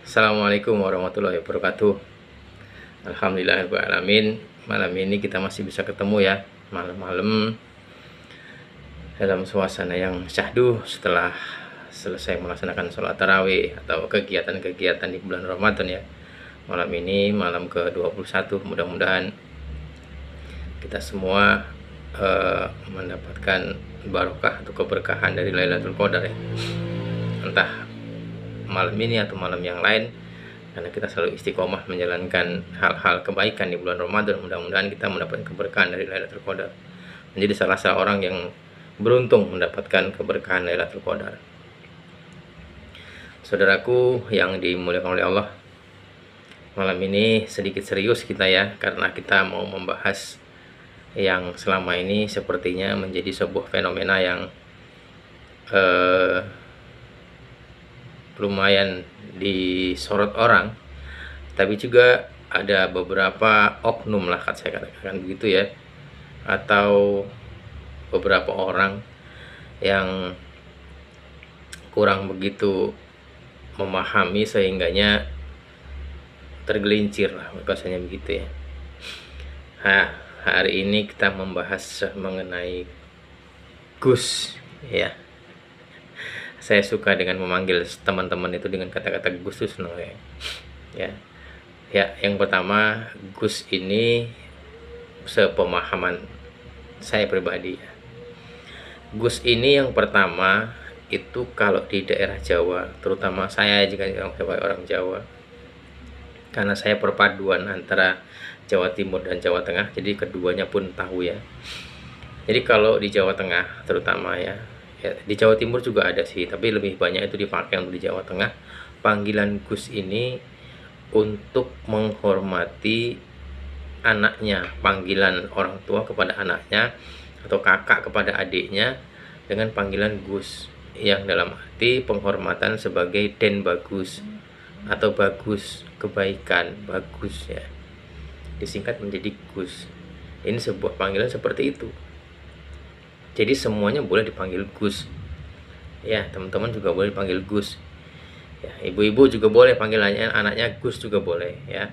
Assalamualaikum warahmatullahi wabarakatuh. Alhamdulillahirrahmanirrahim. Malam ini kita masih bisa ketemu ya, malam-malam dalam suasana yang syahdu setelah selesai melaksanakan sholat tarawih atau kegiatan-kegiatan di bulan Ramadan ya. Malam ini malam ke-21, mudah-mudahan kita semua mendapatkan barokah atau keberkahan dari Lailatul Qadar ya. Entah malam ini atau malam yang lain, karena kita selalu istiqomah menjalankan hal-hal kebaikan di bulan Ramadan. Mudah-mudahan kita mendapatkan keberkahan dari Lailatul Qadar, menjadi salah seorang yang beruntung mendapatkan keberkahan Lailatul Qadar. Saudaraku yang dimuliakan oleh Allah, malam ini sedikit serius kita ya, karena kita mau membahas yang selama ini sepertinya menjadi sebuah fenomena yang lumayan disorot orang, tapi juga ada beberapa oknum lah, saya katakan begitu ya, atau beberapa orang yang kurang begitu memahami sehingganya tergelincir lah, bahasanya begitu ya. Nah, hari ini kita membahas mengenai Gus ya. Saya suka dengan memanggil teman-teman itu dengan kata-kata Gus itu senang ya. Ya, yang pertama, Gus ini sepemahaman saya pribadi ya. Gus ini yang pertama itu kalau di daerah Jawa, terutama saya juga orang Jawa, karena saya perpaduan antara Jawa Timur dan Jawa Tengah, jadi keduanya pun tahu ya. Jadi kalau di Jawa Tengah terutama ya, di Jawa Timur juga ada sih, tapi lebih banyak itu dipakai untuk di Jawa Tengah. Panggilan Gus ini untuk menghormati anaknya, panggilan orang tua kepada anaknya atau kakak kepada adiknya dengan panggilan Gus, yang dalam arti penghormatan sebagai Den Bagus atau bagus, kebaikan, bagus ya, disingkat menjadi Gus. Ini sebuah panggilan seperti itu. Jadi semuanya boleh dipanggil Gus ya, teman-teman juga boleh dipanggil Gus ya, ibu-ibu juga boleh panggilannya anaknya Gus juga boleh ya,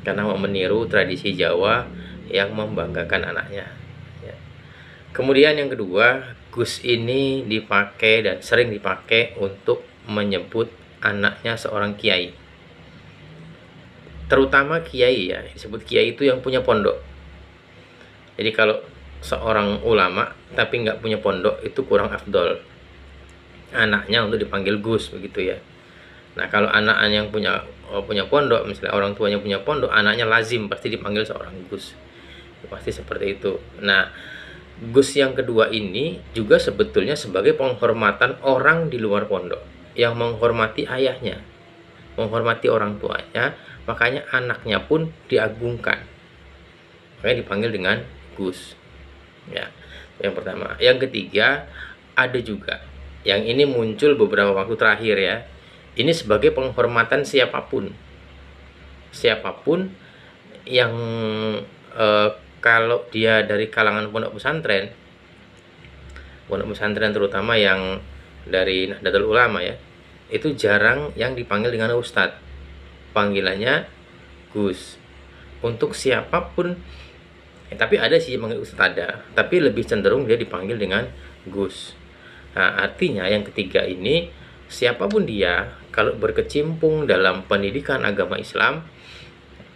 karena mau meniru tradisi Jawa yang membanggakan anaknya ya. Kemudian yang kedua, Gus ini dipakai dan sering dipakai untuk menyebut anaknya seorang kiai, terutama kiai ya, disebut kiai itu yang punya pondok. Jadi kalau seorang ulama tapi nggak punya pondok, itu kurang afdol anaknya untuk dipanggil Gus begitu ya. Nah, kalau anak yang punya pondok, misalnya orang tuanya punya pondok, anaknya lazim pasti dipanggil seorang Gus, pasti seperti itu. Nah, Gus yang kedua ini juga sebetulnya sebagai penghormatan orang di luar pondok yang menghormati ayahnya, menghormati orang tuanya, makanya anaknya pun diagungkan, makanya dipanggil dengan Gus ya. Yang pertama. Yang ketiga, ada juga yang ini muncul beberapa waktu terakhir ya, ini sebagai penghormatan siapapun yang kalau dia dari kalangan pondok pesantren terutama yang dari Nahdlatul Ulama ya, itu jarang yang dipanggil dengan Ustadz, panggilannya Gus untuk siapapun. Tapi ada sih yang manggil Ustadz, ada, tapi lebih cenderung dia dipanggil dengan Gus. Nah, artinya yang ketiga ini, siapapun dia kalau berkecimpung dalam pendidikan agama Islam,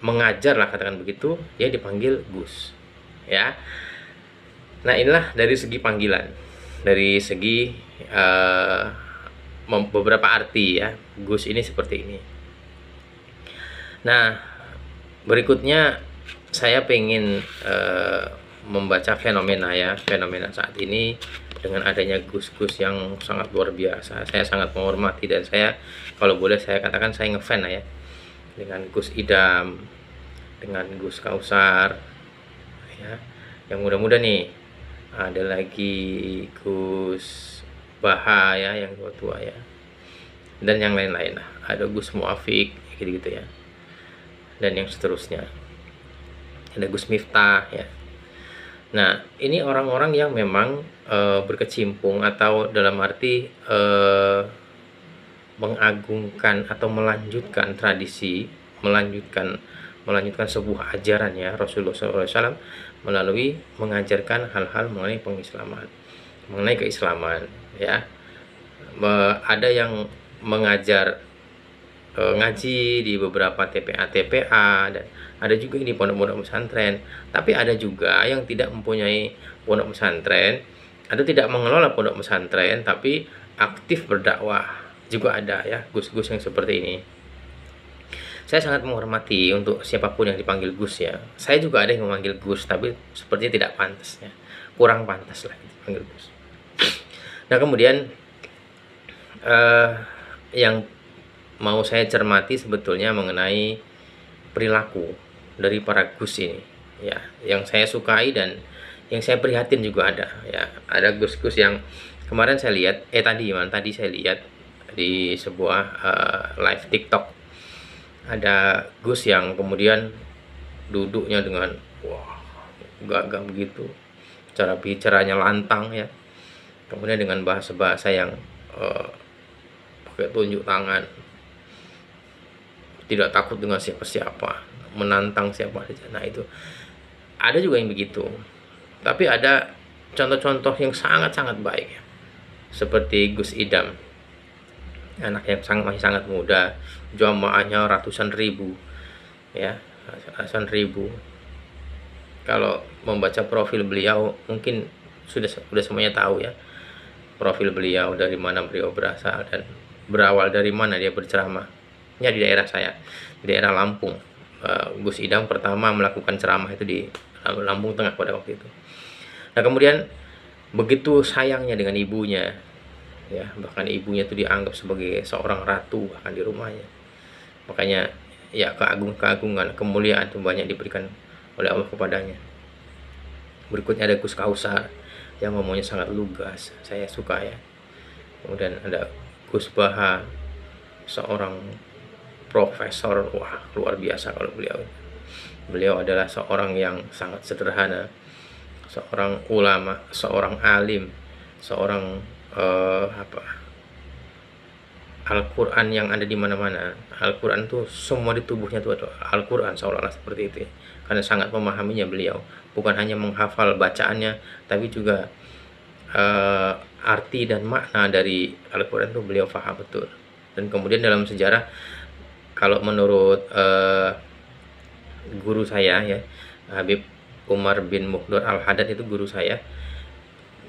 mengajar lah katakan begitu, dia dipanggil Gus ya. Nah, inilah dari segi panggilan, dari segi beberapa arti ya, Gus ini seperti ini. Nah, berikutnya saya pengen membaca fenomena saat ini dengan adanya Gus-Gus yang sangat luar biasa. Saya sangat menghormati dan saya, kalau boleh saya katakan, saya ngefan ya dengan Gus Idam, dengan Gus Kausar ya. Yang muda-muda nih ada lagi Gus Baha ya, yang tua-tua ya, dan yang lain-lain lah, ada Gus Muafik gitu-gitu ya, dan yang seterusnya, ada Gus Miftah ya. Nah, ini orang-orang yang memang berkecimpung atau dalam arti mengagungkan atau melanjutkan tradisi, melanjutkan sebuah ajaran ya Rasulullah SAW melalui mengajarkan hal-hal mengenai pengislaman, mengenai keislaman ya. Ada yang mengajar ngaji di beberapa TPA dan ada juga di pondok-pondok pesantren. Tapi ada juga yang tidak mempunyai pondok pesantren atau tidak mengelola pondok pesantren tapi aktif berdakwah, juga ada ya gus-gus yang seperti ini. Saya sangat menghormati untuk siapapun yang dipanggil Gus ya. Saya juga ada yang memanggil Gus, tapi sepertinya tidak pantas ya, kurang pantas lah dipanggil Gus. Nah kemudian yang mau saya cermati sebetulnya mengenai perilaku dari para Gus ini ya, yang saya sukai dan yang saya prihatin juga ada ya. Ada Gus-Gus yang kemarin saya lihat tadi saya lihat di sebuah live TikTok, ada Gus yang kemudian duduknya dengan wah gagah begitu, cara bicaranya lantang ya, kemudian dengan bahasa-bahasa yang pakai tunjuk tangan, tidak takut dengan siapa-siapa, menantang siapa saja. Nah itu ada juga yang begitu, tapi ada contoh-contoh yang sangat-sangat baik ya, seperti Gus Idam, anak yang masih sangat muda, jamaahnya ratusan ribu ya, ratusan ribu. Kalau membaca profil beliau mungkin sudah semuanya tahu ya, profil beliau, dari mana beliau berasal dan berawal dari mana dia berceramah ya, di daerah saya, di daerah Lampung. Gus Idam pertama melakukan ceramah itu di Lampung Tengah pada waktu itu. Nah kemudian begitu sayangnya dengan ibunya ya, bahkan ibunya itu dianggap sebagai seorang ratu bahkan di rumahnya. Makanya ya keagungan, kemuliaan itu banyak diberikan oleh Allah kepadanya. Berikutnya ada Gus Kausar yang ngomongnya sangat lugas, saya suka ya. Kemudian ada Gus Baha, seorang profesor, wah luar biasa kalau beliau adalah seorang yang sangat sederhana, seorang ulama, seorang alim, seorang Al-Quran yang ada di mana-mana. Al-Quran tuh semua di tubuhnya tuh ada Al-Quran, seolah-olah seperti itu ya. Karena sangat memahaminya beliau, bukan hanya menghafal bacaannya, tapi juga arti dan makna dari Al-Quran itu beliau paham betul. Dan kemudian dalam sejarah, kalau menurut guru saya ya, Habib Umar bin Mukhdar Al-Haddad, itu guru saya,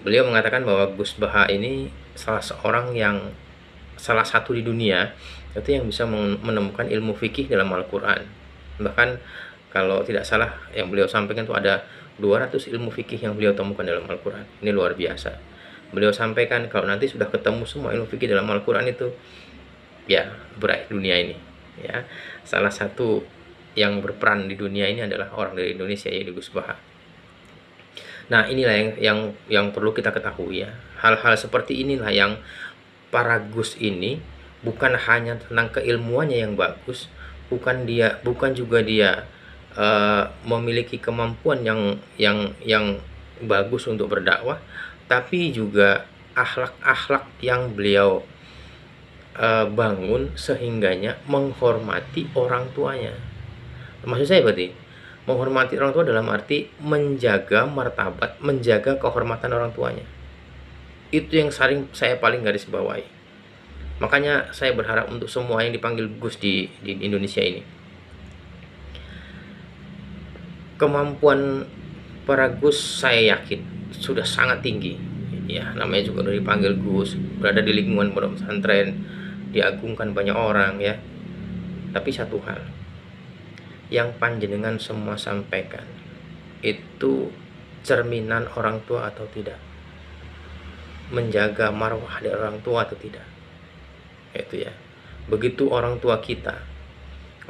beliau mengatakan bahwa Gus Baha ini salah satu di dunia itu yang bisa menemukan ilmu fikih dalam Al-Quran. Bahkan kalau tidak salah yang beliau sampaikan itu ada 200 ilmu fikih yang beliau temukan dalam Al-Quran. Ini luar biasa. Beliau sampaikan kalau nanti sudah ketemu semua ilmu fikih dalam Al-Quran itu ya berakhir dunia ini ya. Salah satu yang berperan di dunia ini adalah orang dari Indonesia, yaitu Gus Baha. Nah inilah yang perlu kita ketahui ya. Hal-hal seperti inilah yang para Gus ini bukan hanya tentang keilmuannya yang bagus, bukan juga dia memiliki kemampuan yang bagus untuk berdakwah, tapi juga akhlak-akhlak yang beliau bangun sehingganya menghormati orang tuanya. Maksud saya berarti menghormati orang tua dalam arti menjaga martabat, menjaga kehormatan orang tuanya. Itu yang saya paling garis bawahi. Makanya saya berharap untuk semua yang dipanggil Gus di Indonesia ini, kemampuan para Gus saya yakin sudah sangat tinggi ya. Namanya juga udah dipanggil Gus, berada di lingkungan pondok pesantren, diagungkan banyak orang ya. Tapi satu hal yang panjenengan semua sampaikan itu cerminan orang tua atau tidak, menjaga marwah dari orang tua atau tidak. Itu ya. Begitu orang tua kita,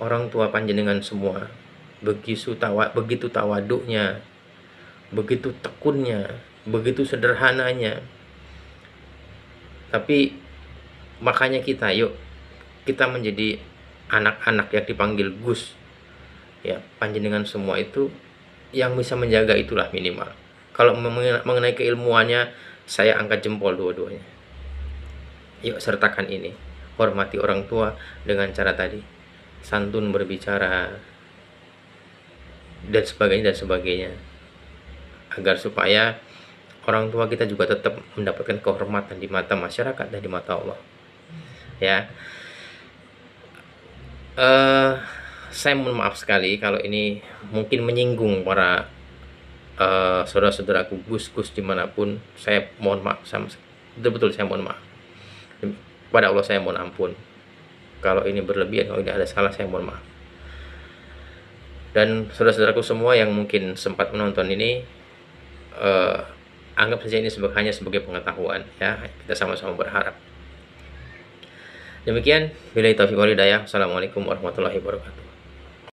orang tua panjenengan semua begitu tawaduknya, begitu tekunnya, begitu sederhananya. Tapi makanya yuk kita menjadi anak-anak yang dipanggil Gus ya, panjenengan semua itu yang bisa menjaga itulah minimal. Kalau mengenai keilmuannya, saya angkat jempol dua-duanya. Yuk sertakan ini. hormati orang tua dengan cara tadi, santun berbicara, dan sebagainya, agar supaya orang tua kita juga tetap mendapatkan kehormatan di mata masyarakat dan di mata Allah. Ya, saya mohon maaf sekali kalau ini mungkin menyinggung para saudara-saudaraku Gus-Gus dimanapun. Saya mohon maaf, betul-betul saya mohon maaf. Pada Allah saya mohon ampun. Kalau ini berlebihan, kalau ini ada salah, saya mohon maaf. Dan saudara-saudaraku semua yang mungkin sempat menonton ini, anggap saja ini hanya sebagai pengetahuan ya. Kita sama-sama berharap. Demikian, billahi taufiq wal hidayah. Assalamualaikum warahmatullahi wabarakatuh.